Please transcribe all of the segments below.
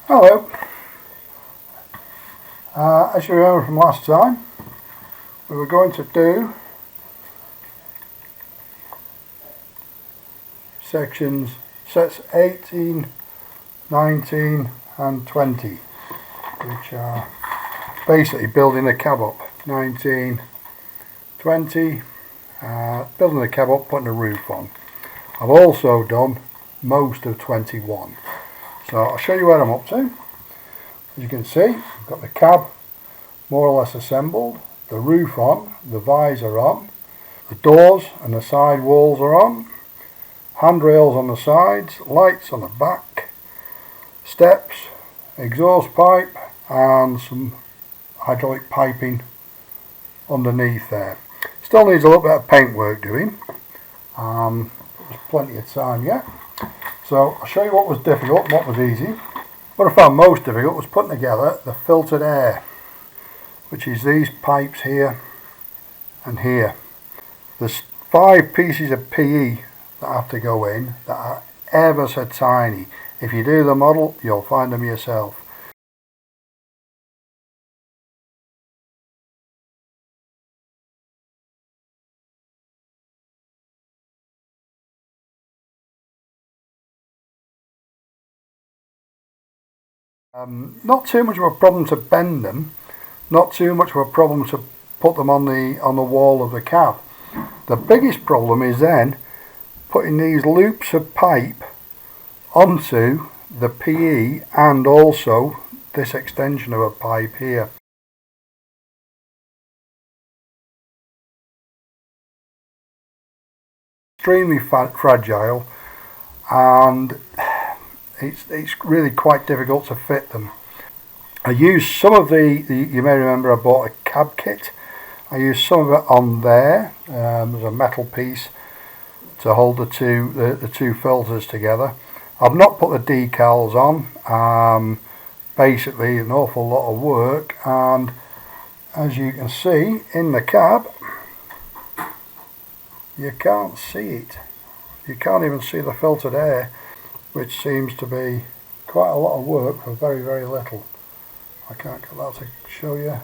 Hello. As you remember from last time, we were going to do sets 18, 19 and 20, which are basically building the cab up. 19, 20, building the cab up, putting a roof on. I've also done most of 21. So I'll show you where I'm up to. As you can see, I've got the cab more or less assembled, the roof on, the visor on, the doors and the side walls are on, handrails on the sides, lights on the back, steps, exhaust pipe and some hydraulic piping underneath there. Still needs a little bit of paint work doing. There's plenty of time yet. So I'll show you what was difficult and what was easy. What I found most difficult was putting together the filtered air, which is these pipes here and here. There's 5 pieces of PE that have to go in that are ever so tiny. If you do the model, you'll find them yourself. Not too much of a problem to bend them, not too much of a problem to put them on the wall of the cab. The biggest problem is then putting these loops of pipe onto the PE and also this extension of a pipe here. Extremely fragile, and it's really quite difficult to fit them. I used some of you may remember I bought a cab kit. I used some of it on there. There's a metal piece to hold the two filters together. I've not put the decals on. Basically an awful lot of work, and as you can see in the cab, you can't see it. You can't even see the filtered air, which seems to be quite a lot of work for very, very little. I can't get that to show you.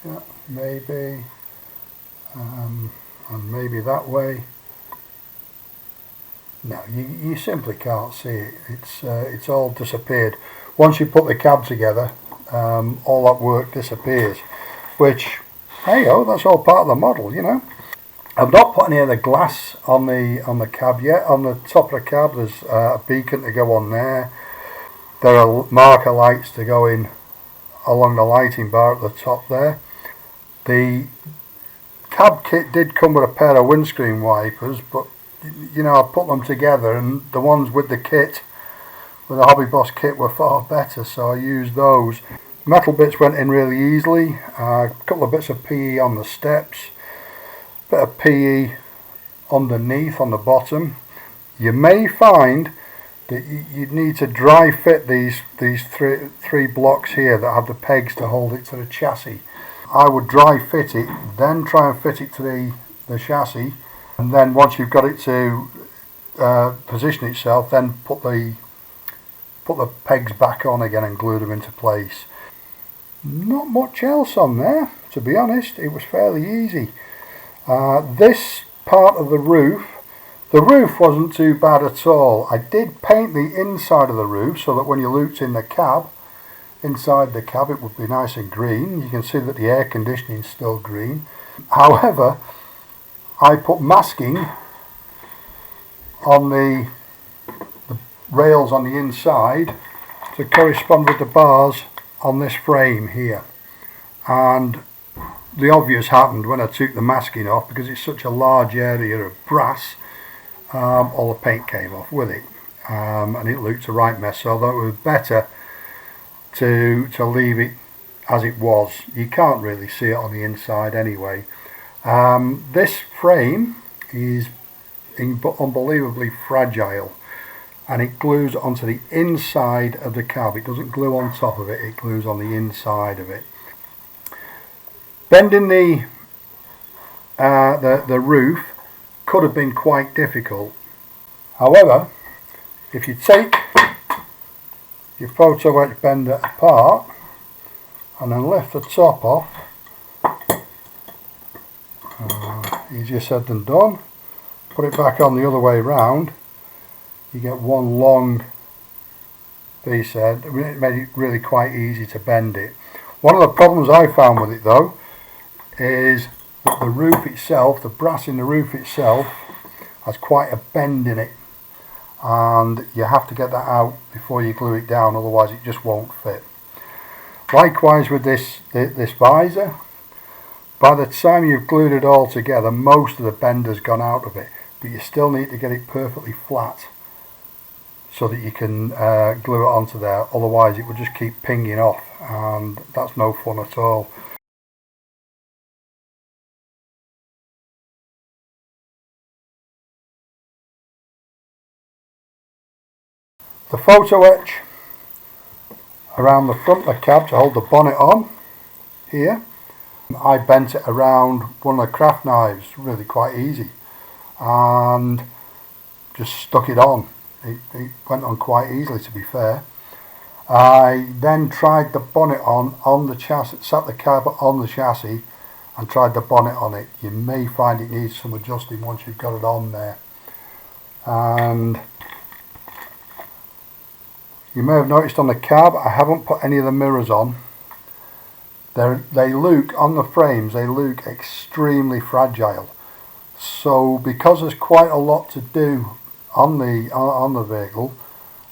Yeah, maybe, and maybe that way. No, you simply can't see it. It's all disappeared. Once you put the cab together, all that work disappears. Which, hey-oh, that's all part of the model, you know. I've not put any of the glass on the cab yet. On the top of the cab, there's a beacon to go on there. There are marker lights to go in along the lighting bar at the top there. The cab kit did come with a pair of windscreen wipers, but you know, I put them together, and the ones with the kit, with the Hobby Boss kit, were far better, so I used those. Metal bits went in really easily. A couple of bits of PE on the steps, bit of PE underneath on the bottom. You may find that you'd need to dry fit these three blocks here that have the pegs to hold it to the chassis. I would dry fit it, then try and fit it to the chassis, and then once you've got it to position itself, then put the pegs back on again and glue them into place. Not much else on there, to be honest. It was fairly easy. This part of the roof wasn't too bad at all. I did paint the inside of the roof so that when you looked in the cab, inside the cab, it would be nice and green. You can see that the air conditioning is still green. However, I put masking on the rails on the inside to correspond with the bars on this frame here, and the obvious happened when I took the masking off. Because it's such a large area of brass, all the paint came off with it, and it looked a right mess. So I thought it was better to leave it as it was. You can't really see it on the inside anyway. This frame is unbelievably fragile, and it glues onto the inside of the cab. It doesn't glue on top of it, it glues on the inside of it. Bending the roof could have been quite difficult. However, if you take your photo etch bender apart and then lift the top off. Easier said than done. Put it back on the other way round. You get one long piece there. It made it really quite easy to bend it. One of the problems I found with it though is that the roof itself, the brass in the roof itself, has quite a bend in it, and you have to get that out before you glue it down, otherwise it just won't fit. Likewise with this visor, by the time you've glued it all together, most of the bender's gone out of it, but you still need to get it perfectly flat so that you can glue it onto there, otherwise it will just keep pinging off, and that's no fun at all. The photo etch around the front of the cab to hold the bonnet on here, I bent it around one of the craft knives, really quite easy, and just stuck it on. It went on quite easily, to be fair. I then tried the bonnet on the chassis, sat the cab on the chassis and tried the bonnet on it. You may find it needs some adjusting once you've got it on there. And you may have noticed on the cab I haven't put any of the mirrors on. They look, on the frames, they look extremely fragile. So because there's quite a lot to do on the vehicle,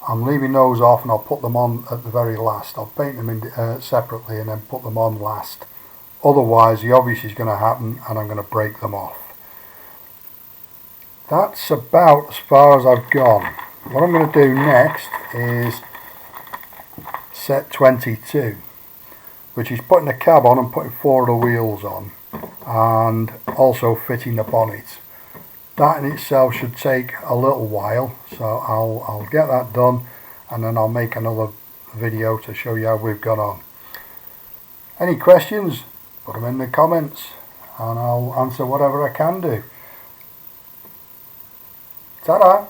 I'm leaving those off and I'll put them on at the very last. I'll paint them in separately and then put them on last. Otherwise the obvious is going to happen and I'm going to break them off. That's about as far as I've gone. What I'm going to do next is set 22, which is putting the cab on and putting 4 of the wheels on and also fitting the bonnet. That in itself should take a little while, so I'll get that done and then I'll make another video to show you how we've gone on. Any questions? Put them in the comments and I'll answer whatever I can do. Ta-da!